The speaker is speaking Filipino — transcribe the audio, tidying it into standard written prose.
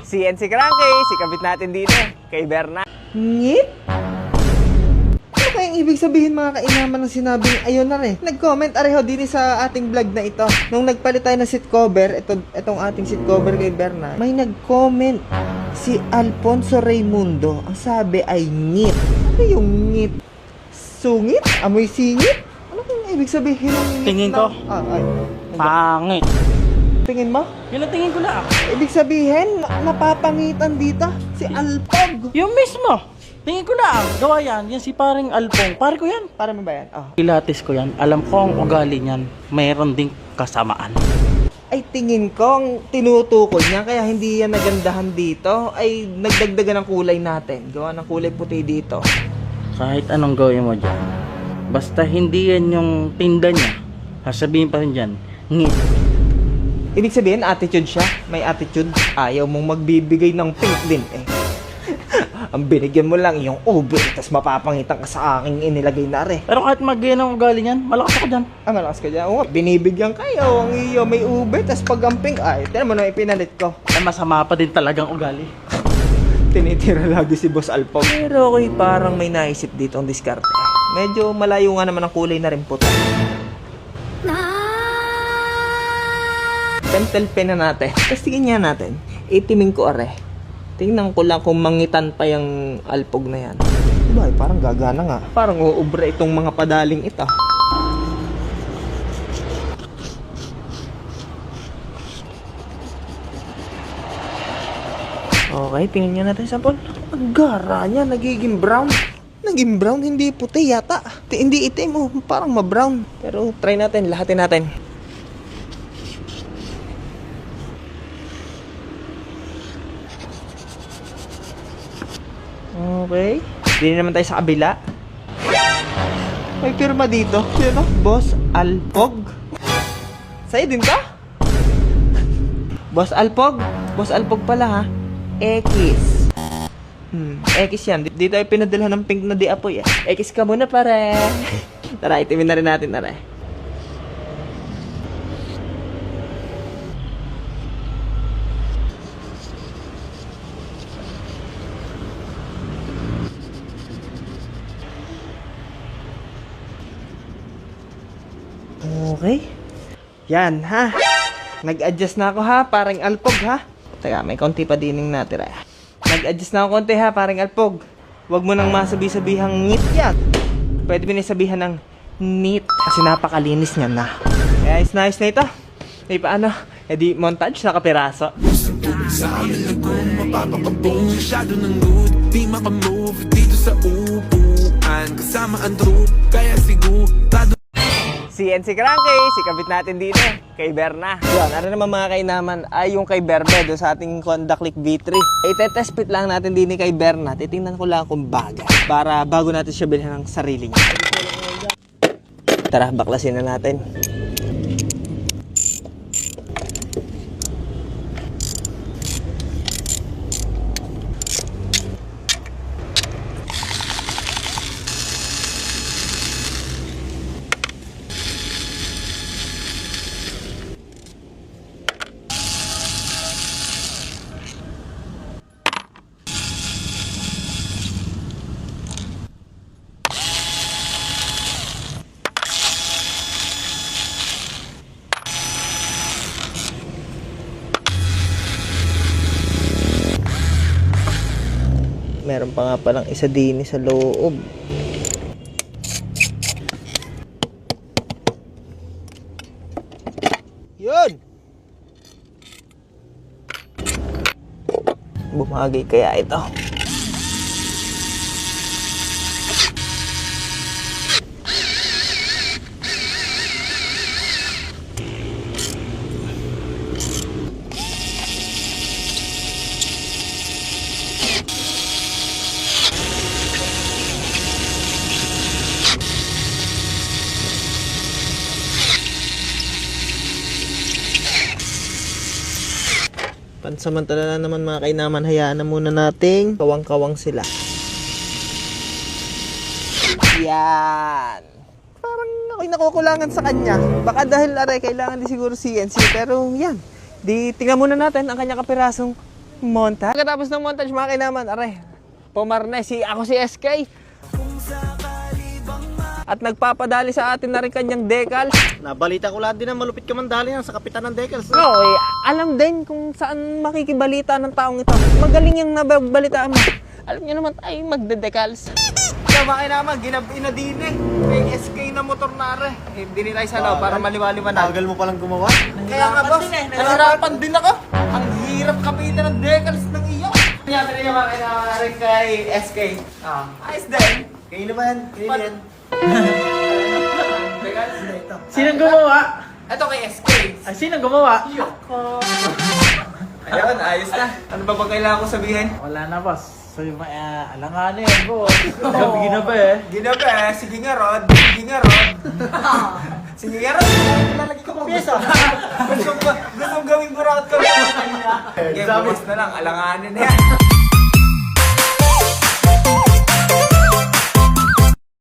CNC Crankcase, si kabit natin dito kay Berna. Ngit? Ano kayang ibig sabihin mga kainaman ng sinabing ayun na rin? Nag-comment areho din sa ating vlog na ito. Nung nagpalit tayo ng seat cover, itong ating seat cover kay Berna, may nag-comment si Alfonso Raimundo. Ang sabi ay ngit. Ano yung ngit? Sungit? Amoy singit? Ano kayang ibig sabihin ng ngit? Tingin ko. Pangit. Tingin mo? Yun ang tingin ko na. Ibig sabihin, napapangitan dito si Alpog. Yung mismo. Tingin ko na. Gawa yan. Yan si paring Alpong. Pare ko yan. Para mo ba yan? Oh. Pilates ko yan. Alam ko ang ugali niyan. Mayroon ding kasamaan. Ay tingin ko, ang tinutukoy niya, kaya hindi yan nagandahan dito, ay nagdagdagan ng kulay natin. Gawa ng kulay puti dito. Kahit anong gawin mo dyan. Basta hindi yan yung tinda niya. Sasabihin pa rin dyan. Ngit. Ibig sabihin, attitude siya. May attitude. Ayaw mong magbibigay ng pink din eh. Ang binigyan mo lang yung ube, tapos mapapangitan ka sa aking inilagay na re. Pero kahit mag-gain ang ugali niyan, malakas ako dyan. Malakas ka dyan. Oo, binibigyan kayo. Ang iyo may ube, tapos pag ang pink, ay, tinan mo na ipinalit ko. Ay masama pa din talagang ugali. Tinitira lagi si Boss Alpog. Pero okay, parang may naisip dito ang diskarte. Medyo malayo nga naman ang kulay na rin puto. Pentel pen na natin. Tapos tingin nga natin. Itimin ko are. Tingnan ko lang kung mangitan pa yung alpog na yan. Diba, parang gagana nga. Parang uubra itong mga padaling ito. Okay, tingnan nga natin sample. Ang gara niya, nagiging brown. Naging brown, hindi puti yata. Hindi itim, oh, parang ma-brown. Pero try natin, lahatin natin. Okay. Hindi naman tayo sa kabila. May pirma dito. Sino? Boss Alpog. Sa'yo din ka? Boss Alpog? Boss Alpog pala ha. X. X yan. Dito ay pinadala ng pink na di apoy. X ka muna pare. Tara, itimin na rin natin. Tara. Okay. Yan ha. Nag-adjust na ako ha, parang alpog ha. Teka, may konti pa dining natira. Nag-adjust na ako konti ha, parang alpog. Huwag mo nang masabi-sabihang ngit yan. Pwede mo na sabihan ng neat kasi napakalinis niya na. Kaya nice na ito. Eh paano? Eh di montage na kapiraso. Sa amin lagoon, mapapakabong masyado ng loot. Di makamove dito sa upuan. Kasama ang troop, kaya sigurado. CNC Crankcase, si kabit natin dito kay Berna. Yan, ano naman mga kainaman ay yung kay Berna doon sa ating Honda Click V3. Itetest fit lang natin din kay Berna. Titingnan ko lang kung bagay para bago natin siya bilhin ng sarili niya. Tara, baklasin na natin. Meron pa nga palang isa din sa loob. Yun! Bumagay kaya ito. Pansamantala na naman mga kainaman, hayaan na muna nating kawang-kawang sila. Yan. Parang ako'y nakukulangan sa kanya. Baka dahil aray, kailangan din siguro CNC. Pero yan. Di tingnan muna natin ang kanya kapirasong Montage. Pagkatapos ng montage mga kainaman, are, pumarne ako si SK. At nagpapadali sa atin na rin kanyang decal. Nabalita ko lahat din na malupit ka mandali yan sa kapitan ng Decals. No, alam din kung saan makikibalita ng taong ito. Magaling yung nabalitaan mo. Alam niyo naman tayo magde-decals. Kaya mga kainaman, ginabi na din eh. May SK na motor na are. Hindi nila isa na para maliwaliwanag. Tagal mo palang gumawa. Kaya nga boss, nahirapan din ako. Ang hirap kapitan ng decals ng iyo. Kanya rin yung mga kainaman kay SK. Ayos din. Kayo naman, kayo yan. Decals na ito. Sinong gumawa? Ito kay SK. Ay, sinong gumawa? Ayun, ayos na. Ano ba bang kailangan ko sabihin? Wala na, boss. So, yung alanganin, boss. Gabi na ba eh? Ginabi, sige nga Rod. Sige nga Rod. Sige nga Rod. Lalagay ko pa pyesa. Gusto gawing buraot ko. Game, bukas na lang. Alanganin na yan.